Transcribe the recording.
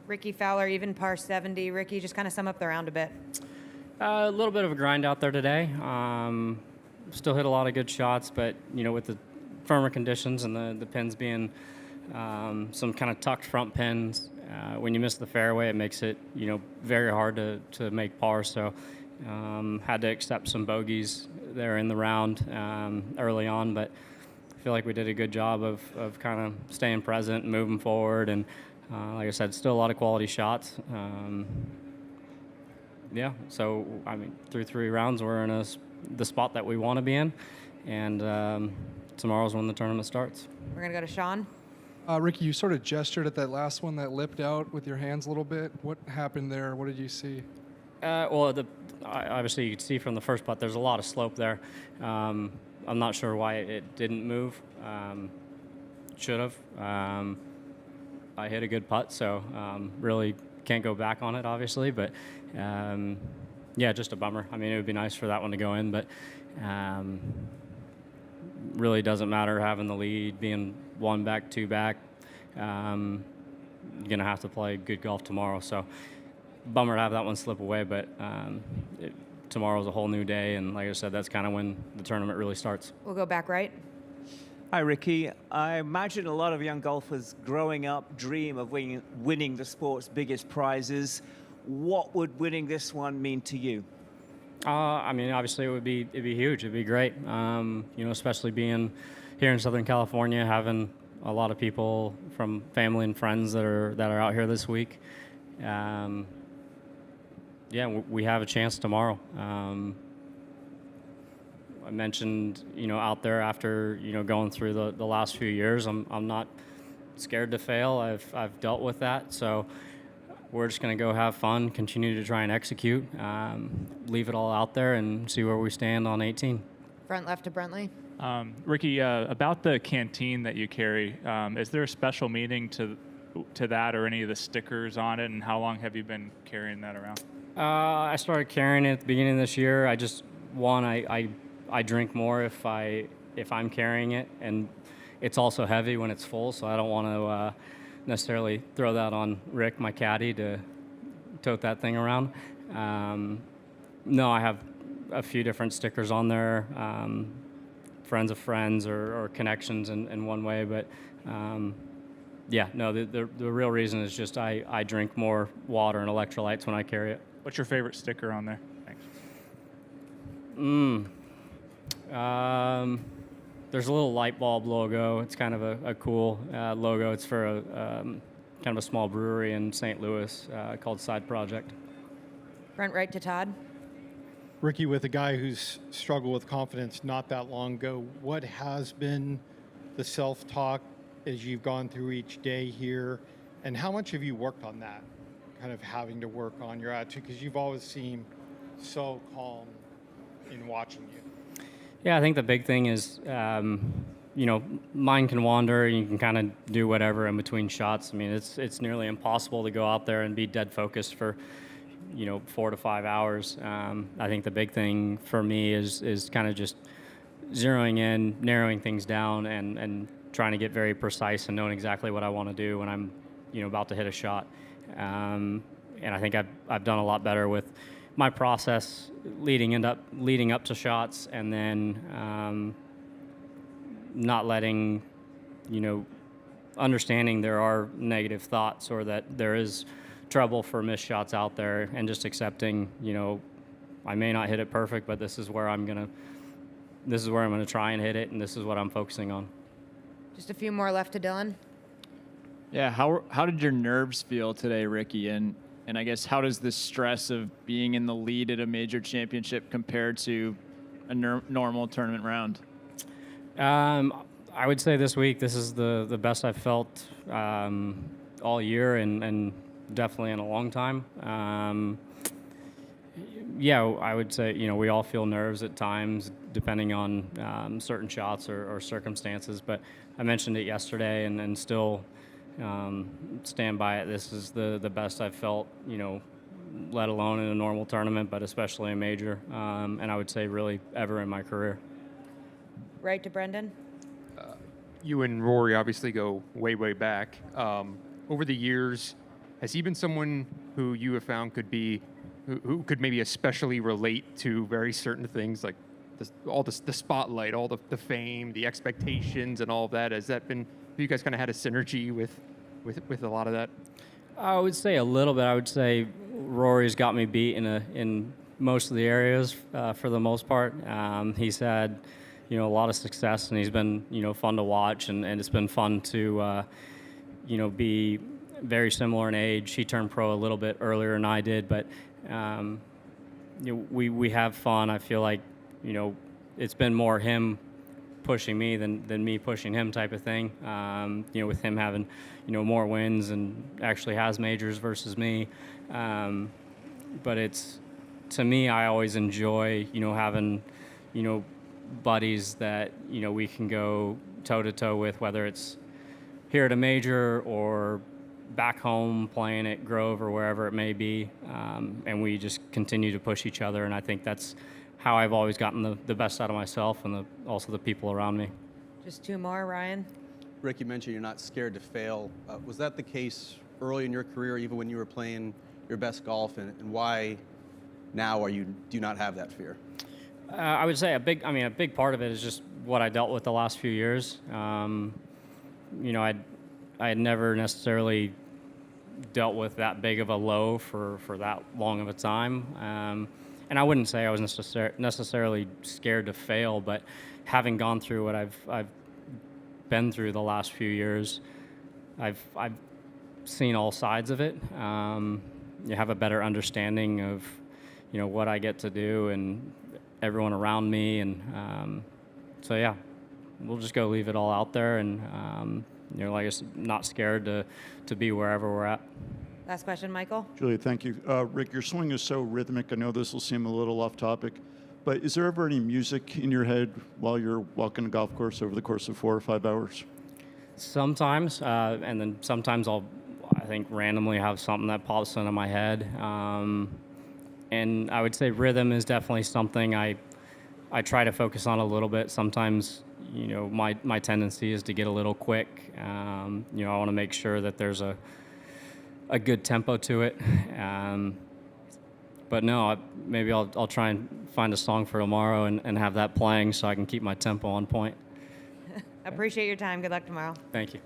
Rickie Fowler, even par 70. Rickie, just kind of sum up the round a bit. A little bit of a grind out there today. Still hit a lot of good shots, but with the firmer conditions and the pins being some kind of tucked front pins, when you miss the fairway, it makes it very hard to make par. So had to accept some bogeys there in the round early on, but I feel like we did a good job of kind of staying present and moving forward. And like I said, still a lot of quality shots. Yeah, so through 3 rounds, we're in the spot that we want to be in, and tomorrow's when the tournament starts. We're gonna go to Sean. Rickie, you sort of gestured at that last one that lipped out with your hands a little bit. What happened there? What did you see? Obviously you could see from the first putt there's a lot of slope there. I'm not sure why it didn't move. Should have. I hit a good putt, so really can't go back on it, obviously. But yeah, just a bummer. It would be nice for that one to go in, but really doesn't matter having the lead, being 1 back, 2 back. You're gonna have to play good golf tomorrow, so bummer to have that one slip away. But tomorrow's a whole new day, and like I said, that's kind of when the tournament really starts. We'll go back right. Hi, Rickie. I imagine a lot of young golfers growing up dream of winning the sport's biggest prizes. What would winning this one mean to you? Obviously it'd be huge. It'd be great. Especially being here in Southern California, having a lot of people from family and friends that are out here this week. We have a chance tomorrow. I mentioned, out there after, going through the last few years, I'm not scared to fail. I've dealt with that. So we're just going to go have fun, continue to try and execute, leave it all out there and see where we stand on 18. Front left to Brentley. Rickie, about the canteen that you carry, is there a special meaning to that or any of the stickers on it, and how long have you been carrying that around? I started carrying it at the beginning of this year. I drink more if I'm carrying it, and it's also heavy when it's full, so I don't want to necessarily throw that on Rick, my caddy, to tote that thing around. No, I have a few different stickers on there, friends of friends or connections in one way, but the real reason is just I drink more water and electrolytes when I carry it. What's your favorite sticker on there? Thanks. There's a little light bulb logo. It's kind of a cool logo. It's for a kind of a small brewery in St. Louis called Side Project. Front right to Todd. Rickie, with a guy who's struggled with confidence not that long ago, what has been the self-talk as you've gone through each day here, and how much have you worked on that, kind of having to work on your attitude? Because you've always seemed so calm in watching you. Yeah, I think the big thing is, mind can wander. You can kind of do whatever in between shots. It's nearly impossible to go out there and be dead focused for, 4 to 5 hours. I think the big thing for me is kind of just zeroing in, narrowing things down, and trying to get very precise and knowing exactly what I want to do when I'm, about to hit a shot. And I think I've done a lot better with my process leading up to shots, and then not letting, understanding there are negative thoughts or that there is trouble for missed shots out there, and just accepting, I may not hit it perfect, but this is where I'm gonna try and hit it, and this is what I'm focusing on. Just a few more left to Dylan. Yeah, how did your nerves feel today, Rickie? And I guess how does the stress of being in the lead at a major championship compare to a normal tournament round? I would say this week, this is the best I've felt all year, and definitely in a long time. I would say, we all feel nerves at times, depending on certain shots or circumstances. But I mentioned it yesterday, and still stand by it. This is the best I've felt, let alone in a normal tournament, but especially a major. And I would say really ever in my career. Right to Brendan. You and Rory obviously go way, way back. Over the years, has he been someone who you have found could be, who could maybe especially relate to very certain things like the spotlight, all the fame, the expectations, and all of that? Has that been, have you guys kind of had a synergy with a lot of that? I would say a little bit. I would say Rory's got me beat in most of the areas for the most part. He's had, a lot of success, and he's been, fun to watch, and it's been fun to, be very similar in age. He turned pro a little bit earlier than I did, but we have fun. I feel like, it's been more him pushing me than me pushing him type of thing. With him having, more wins and actually has majors versus me. But it's, to me, I always enjoy, having, buddies that, we can go toe to toe with, whether it's here at a major or back home playing at Grove or wherever it may be. And we just continue to push each other. And I think that's how I've always gotten the best out of myself and also the people around me. Just two more, Ryan. Rick, you mentioned you're not scared to fail. Was that the case early in your career, even when you were playing your best golf, and why now do you not have that fear? I would say a big part of it is just what I dealt with the last few years. I had never necessarily dealt with that big of a low for that long of a time. And I wouldn't say I was necessarily scared to fail, but having gone through what I've been through the last few years, I've seen all sides of it. You have a better understanding of, what I get to do and everyone around me, and so yeah, we'll just go leave it all out there, and like I said, not scared to be wherever we're at. Last question, Michael. Julia, thank you. Rick, your swing is so rhythmic. I know this will seem a little off topic, but is there ever any music in your head while you're walking a golf course over the course of 4 or 5 hours? Sometimes, and then sometimes I think randomly have something that pops into my head. And I would say rhythm is definitely something I try to focus on a little bit. Sometimes, my tendency is to get a little quick. I want to make sure that there's a good tempo to it. But no, maybe I'll try and find a song for tomorrow and have that playing so I can keep my tempo on point. Appreciate your time. Good luck tomorrow. Thank you.